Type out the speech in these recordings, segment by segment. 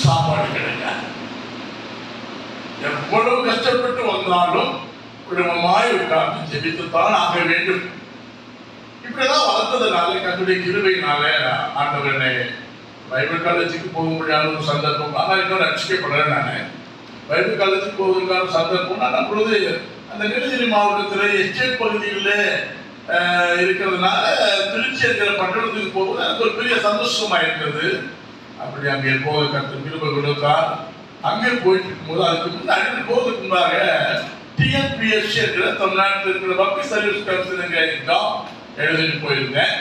சாப்பாடு கிடைக்காது. எவ்வளவு கஷ்டப்பட்டு வந்தாலும் குடும்பமாய் உட்கார்ந்து ஜெபித்துத்தான் ஆக வேண்டும். இப்படிதான் வளர்ந்ததுனால கர்த்தருடைய கிருபையினால ஆண்டவரே பைபிள் காலேஜுக்கு போக முடியாத ஒரு சந்தர்ப்பம். ஆனால் இன்னும் ரட்சிக்கப்படுறேன். நான் பைபிள் காலேஜுக்கு போவதற்கான சந்தர்ப்பம் நான் அப்பொழுது அந்த நீலகிரி மாவட்டத்தில் எஸ்டேட் பகுதியில் இருக்கிறதுனால திருச்சி இருக்கிற பட்டணத்துக்கு போகும்போது எனக்கு ஒரு பெரிய சந்தோஷமா இருக்கிறது. அப்படி அங்கே போக கர்த்தர் கிருபை கொடுத்தார். அங்கே போயிட்டு இருக்கும்போது அதுக்கு முன்னாடி போவதுக்கு முன்னாக டிஎன்பிஎஸ்சி இருக்கிற தமிழ்நாட்டில் இருக்கிற பப்ளிக் சர்வீஸ் கமிஷன் எக்ஸாம் எழுதிட்டு போயிருந்தேன்.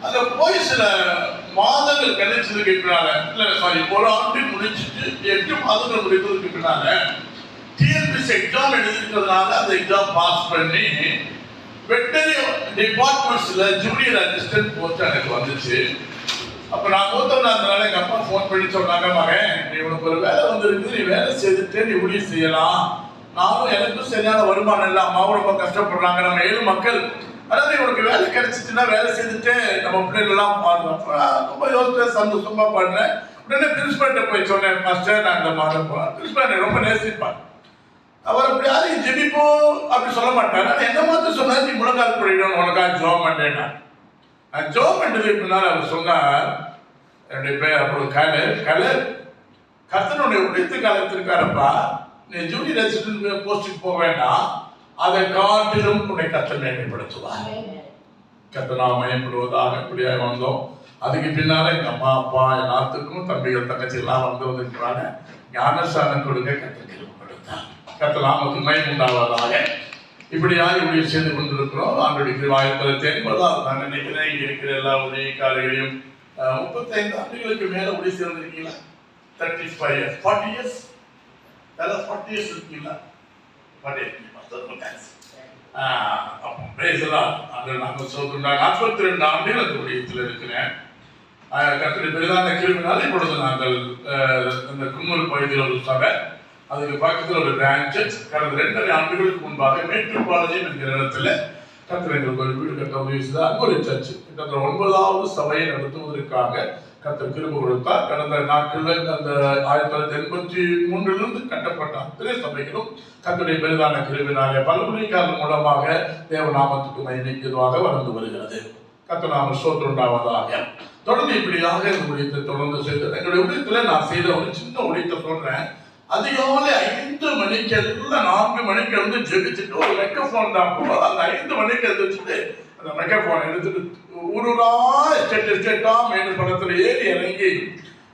அங்கே போய் சில மாதங்கள் கழிச்சதுக்கு பின்னால ஒரு ஆண்டு முடிச்சுட்டு 8 மாதங்கள் முடித்ததுக்கு பின்னால டிஎன்பிஎஸ்சி எக்ஸாம் எழுதிருக்கிறதுனால அந்த எக்ஸாம் பாஸ் பண்ணி வெட்டரி டிபார்ட்மெண்ட்ஸ்ல ஜூனியர் அசிஸ்டன்ட் போஸ்ட் எனக்கு வந்துச்சு. அப்ப நான் மூத்தவனா இருந்தனால எங்க அப்பா போன் பண்ணி சொன்னாங்க, மகன் நீ உனக்கு ஒரு வேலை வந்திருக்கு, நீ வேலை செய்துட்டு நீ ஊழியம் செய்யலாம். நானும் எனக்கும் சரியான வருமானம் இல்லை, அம்மாவும் ரொம்ப கஷ்டப்படுறாங்க, நம்ம 7 மக்கள், அதாவது உனக்கு வேலை கிடைச்சிச்சுன்னா வேலை செய்துட்டு நம்ம பிள்ளைகள்லாம் பாடுறோம். ரொம்ப யோசிச்சு சந்தோஷமா பாடுறேன். உடனே பிரின்சிபல்கிட்ட போய் சொன்னேன், மாஸ்டர் நான் இந்த மாதம் பிரின்சிபல் ரொம்ப நேசிப்பார். அவர் அப்படி யாரையும் ஜெபிப்போம் அப்படி சொல்ல மாட்டார். ஆனால் என்ன மாத்திரம் சொன்னார், நீ முழங்கால் படிக்கணும், உனக்காக ஜோம் பண்ணேன். நான் ஜோம் பண்ணது எப்படினாலும் அவர் சொன்னார், என்னுடைய பேர் அப்பொழுது கலர் கர்த்தனுடைய உடைத்து காலத்திற்காரப்பா, நீ ஜூனியர் அசிஸ்டன்ட் போஸ்டுக்கு போக வேண்டாம், அதை காட்டிலும் உன்னை கர்த்தர் மேம்படுத்துவார். கர்த்தர் நாம் மேம்படுவதாக இப்படியாக வந்தோம். அதுக்கு பின்னால எங்க அம்மா அப்பா எல்லாத்துக்கும் தம்பிகள் தங்கச்சி எல்லாம் வந்திருக்கிறாங்க. ஞானஸ்தானம் கொடுங்க கர்த்தர் கொடுத்தார். கர்த்தர் நாமத்துக்கு மகிமை உண்டாவதாக. இப்படியாக இப்படி செய்து கொண்டிருக்கிறோம். ஆண்டுடைய 1980 நான் நினைக்கிறேன். இங்க இருக்கிற எல்லா உடைய காலைகளையும் 35 ஆண்டுகளுக்கு மேல உடைய சேர்ந்திருக்கீங்களா? 35 years 40 years 40 years இருக்கீங்களா? 42 ஆண்டுகள் அந்த உடையத்தில் இருக்கிறேன். கர்த்தருடைய பெரிதான கிருபையினால் இப்பொழுது நாங்கள் இந்த குன்னூர் பகுதியில் ஒரு சபை, அதுக்கு பக்கத்தில் ஒரு பிரான்ச், கடந்த 2.5 ஆண்டுகளுக்கு முன்பாக மேட்டுப்பாளையம் என்கிற இடத்துல கர்த்தர் எங்களுக்கு ஒரு வீடு கட்ட உதவி செய்தார். அங்கு ஒரு சர்ச் கிட்டத்தட்ட 9வது சபையை நடத்துவதற்காக கர்த்தர் கிருபை கொடுத்தார். கடந்த நாட்களில் அந்த 1983 கட்டப்பட்ட அத்தனை சபைகளும் கர்த்தருடைய பெரிதான கிருபையினாலே பல்முறைக்காரர் மூலமாக தேவநாமத்துக்கு மகிமைக்குவாக வளர்ந்து வருகிறது. கர்த்தர் நாம ஸ்தோத்திரம் உண்டாவதாக. தொடர்ந்து இப்படியாக இந்த ஊழியத்தை தொடர்ந்து செய்தது. எங்களுடைய ஊழியத்தில் நான் செய்த ஒரு சின்ன ஊழியத்தை சொல்றேன். அதிகாலை 5 மணிக்கு எல்லாம் 4 மணிக்கு வந்து ஜெபிச்சுட்டு ஒரு மெக்கஃபோன் தான் போகும். அந்த 5 மணிக்கு எழுந்திரிச்சுட்டு அந்த மெக்கஃபோன் எடுத்துட்டு ஊருலா ஸ்டேட்டா மேல் படத்துல ஏறி இறங்கி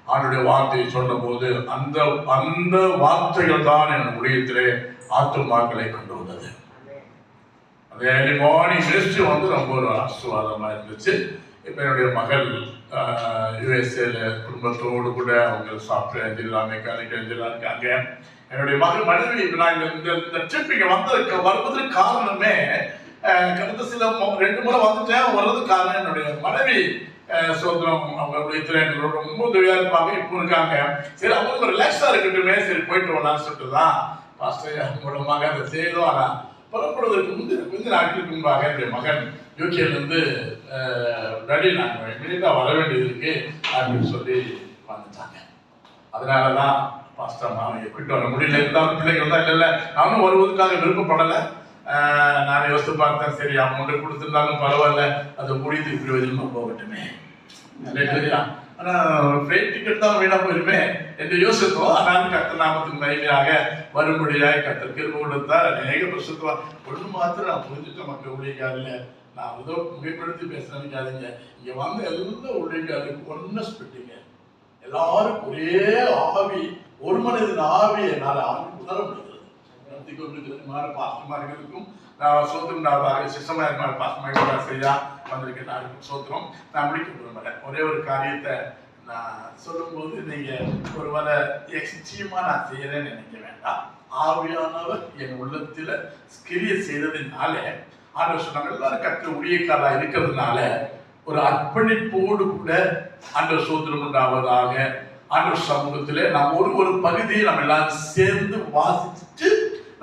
அவனுடைய வார்த்தையை சொன்ன போது அந்த அந்த வார்த்தைகள் தான் என் ஊழியத்திலே ஆத்துமாக்களை கொண்டு வந்தது. அந்த ஏர்லி மார்னிங் மினிஸ்ட்ரி வந்து ரொம்ப ஒரு ஆசீர்வாதமா இருந்துச்சு. இப்போ என்னுடைய மகள் யுஎஸ்ஏல குடும்பத்தோடு கூட அவங்க சாஃப்ட்வேர் இன்ஜினியர் மெக்கானிக்கல் இன்ஜினியர் இருக்காங்க. என்னுடைய மனைவி இப்போ நான் இந்த ட்ரிப் இங்கே வருவதற்கு காரணமே கடந்த சில 2 முறை வந்துட்டேன். வர்றதுக்கு காரணம் என்னுடைய மனைவி சோதனம் அவங்களுடைய எங்களோட ரொம்ப உதவியாக இருப்பாங்க, இப்போ இருக்காங்க. சரி அவங்களுக்கு ஒரு ரிலாக்ஸாக இருக்கட்டுமே, சரி போயிட்டு வரலாம்னு சொல்லிட்டு தான் பாஸ்டர் மூலமாக அதை செய்தோம். ஆனால் புறப்படுவதற்கு முந்தின நாட்களுக்கு முன்பாக என்னுடைய மகன் யூகேலேருந்து டடி நாங்கள் இமீடியட்டாக வர வேண்டியது இருக்கு அப்படின்னு சொல்லி வந்துட்டாங்க. அதனால தான் பாஸ்டர் நான் எப்பிட்டு வர முடியல. இருந்தாலும் பிள்ளைகள் தான் இல்லை, நானும் வருவதற்காக விருப்பப்படலை. நான் யோசித்து பார்த்தேன், சரி அமௌண்ட்டு கொடுத்துருந்தாலும் பரவாயில்ல, அது முடித்து இப்படி வரைக்கும் போகட்டுமே. ஆனால் ஃப்ளைட் டிக்கெட் தான் வீணாக போயிருமே என்று யோசித்தோம். ஆனாலும் கர்த்தர் நாமத்துக்கு மகிமையாக வரும்படியாக கர்த்தர் கிருபை கொடுத்தார். அநேக வருஷத்துவா ஒன்று மாத்திரம் நான் புரிஞ்சுட்டேன். மக்கள் ஊழியக்காரில் நான் ஏதோ மிகைப்படுத்தி பேசுறேன்னு இங்கே வந்து எல்லா ஊழியக்காரருக்கு ஒன்று ஸ்பிட்டிங்க, எல்லாரும் ஒரே ஆவி, ஒரு மனிதன் ஆவி என்னால் ஆவி உணர முடிகிறது. நடத்தி கொண்டிருக்கிற பாஸ்டமார்களுக்கும் நான் சோத்திரம் சிஸ்டமாக இருக்கிற பாஸ்டமாக செய்யா வந்திருக்கேன். நாளைக்கு சோத்திரம் நான் முடிக்க விரும்புகிறேன். ஒரே ஒரு காரியத்தை நான் சொல்லும்போது நீங்கள் ஒரு வேலை நிச்சயமாக நான் செய்கிறேன்னு நினைக்க வேண்டாம். ஆவியானவர் என் உள்ளத்தில் கிரியை செய்ததுனால ஆண்டவர் சொன்னாங்க, எல்லாரும் கற்று ஊழியக்காரராக இருக்கிறதுனால ஒரு அர்ப்பணிப்போடு கூட ஆண்டவர் சோத்திரம் உண்டாவதாக. ஆண்டவர் சமூகத்தில் நாம் ஒரு பகுதியை நம்ம எல்லாரும் சேர்ந்து வாசிச்சுட்டு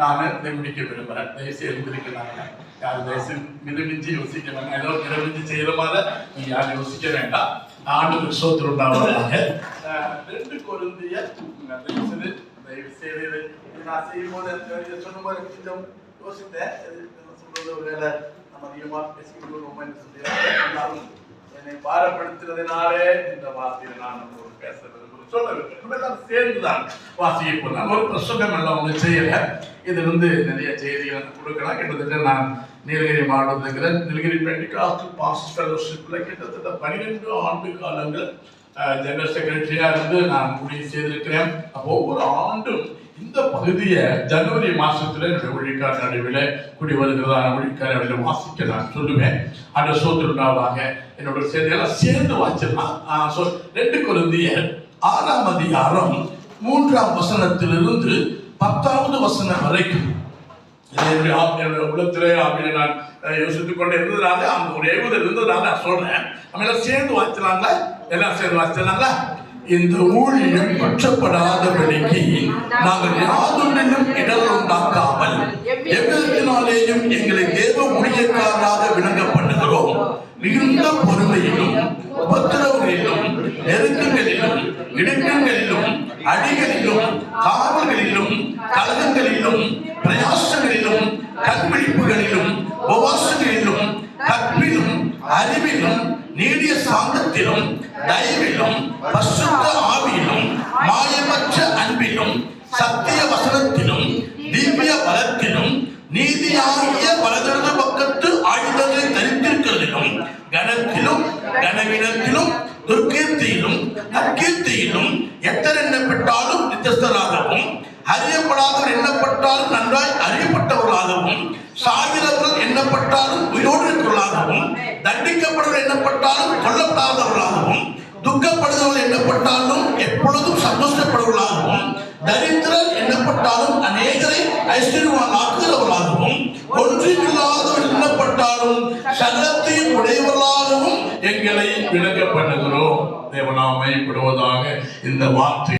நான் இதை முடிக்க விரும்புகிறேன். தயவுசெய்து எழுந்திருக்கிறாங்க, யாரும் தயவுசெய்து மிதமிஞ்சி யோசிக்க வேண்டாம். ஏதோ மிதமிஞ்சி செய்கிற மாதிரி நீங்கள் யாரும் யோசிக்க வேண்டாம். ஆண்டவர் சோத்திரம் உண்டாவதாக. 2 கொரிந்தியர் தயவு செய்து நான் செய்யும்போது சொன்னபோது கொஞ்சம் யோசித்தேன். சொல்றது ஒருவேளை நம்ம அதிகமாக பேசிக்கொள்வோம் என்று சொல்லி என்னை பாரப்படுத்துறதுனாலே இந்த வார்த்தையை நான் பேச விரும்புகிறேன், சொல்ல விரும்புகிறேன். எல்லாம் சேர்ந்துதான் வாசிக்க நான் ஒரு பிரசங்கம் எல்லாம் ஒன்று செய்யல. இது நிறைய செய்திகள் கொடுக்கலாம். கிட்டத்தட்ட நான் நீலகிரி மாவட்டத்தில் நீலகிரி பெண்டிகாஸ்டல் பாஸ்டர் ஃபெலோஷிப்பில் கிட்டத்தட்ட 12 ஆண்டு காலங்கள் ஜெனரல் செக்ரட்டரியா இருந்து நான் முடிவு செய்திருக்கிறேன். அப்போ ஒவ்வொரு ஆண்டும் இந்த பகுதியை ஜனவரி மாசத்துல என்னுடைய ஊழியக்கார நடுவில் குடி வருகிறதான ஊழியக்கார நடுவில் வாசிக்க நான் சொல்லுவேன். அந்த சோதரனாவாக என்னோட செய்தியெல்லாம் சேர்ந்து வாசிடலாம். 2 கொரிந்தியர் 6ஆம் அதிகாரம் 3ஆம் வசனத்திலிருந்து 10ஆவது வசனம் வரைக்கும் என்னுடைய உள்ளத்திலே அப்படின்னு நான் யோசித்துக் கொண்டே இருந்ததுனால அந்த ஒரு ஏவுதல் இருந்ததுனால நான் சொல்றேன். நம்ம எல்லாம் சேர்ந்து வாசிக்கலாங்களா? எல்லாம் சேர்ந்து வாசிக்கலாங்களா? இந்த ஊழியம் பற்றப்படாதபடிக்கு நாங்கள் யாதொன்றிலும் இடர் உண்டாக்காமல் எவ்விதத்தினாலேயும் எங்களை தேவ ஊழியக்காரராக விளங்கப்படுகிறோம். மிகுந்த பொறுமையிலும் உபத்திரவங்களிலும் நெருக்கங்களிலும் இடுக்கங்களிலும் அடிகளிலும் காவல்களிலும் கலகங்களிலும் பிரயாசங்களிலும் கண்பிடிப்புகளிலும் உபவாசங்களிலும் கற்பிலும் அறிவிலும் நீடிய சாந்தத்திலும் தயவிலும் பரிசுத்த ஆவியிலும் மாயமற்ற அன்பிலும் சத்திய வசனத்திலும் திவ்ய பலத்திலும் நீதியாகிய வலது பக்கத்து ஆயுதங்களை தரித்திருக்கிறதிலும் கனத்திலும் கனவீனத்திலும் துர்க்கீர்த்தியிலும் அக்கீர்த்தியிலும் எத்தனை எண்ணப்பட்டாலும் நித்தஸ்தராகவும் அறியப்படாதவர் எண்ணப்பட்டாலும் நன்றாய் அறியப்பட்டவர்களாகவும் சாகிறவர்கள் எண்ணப்பட்டாலும் உயிரோடு இருக்கிறவர்களாகவும் தண்டிக்கப்படுவர் எண்ணப்பட்டாலும் கொல்லப்படாதவர்களாகவும் துக்கப்படுதவர்கள் எண்ணப்பட்டாலும் எப்பொழுதும் சந்தோஷப்படுவர்களாகவும் தரித்திரர் எண்ணப்பட்டாலும் அநேகரை ஐஸ்வர்யவான்களாகவும் ஒன்றுமில்லாதவர் எண்ணப்பட்டாலும் சகலத்தையும் உடையவர்களாகவும் எங்களை விளக்க பண்ணுகிறோம். தேவனாமை படுவதாக இந்த வார்த்தை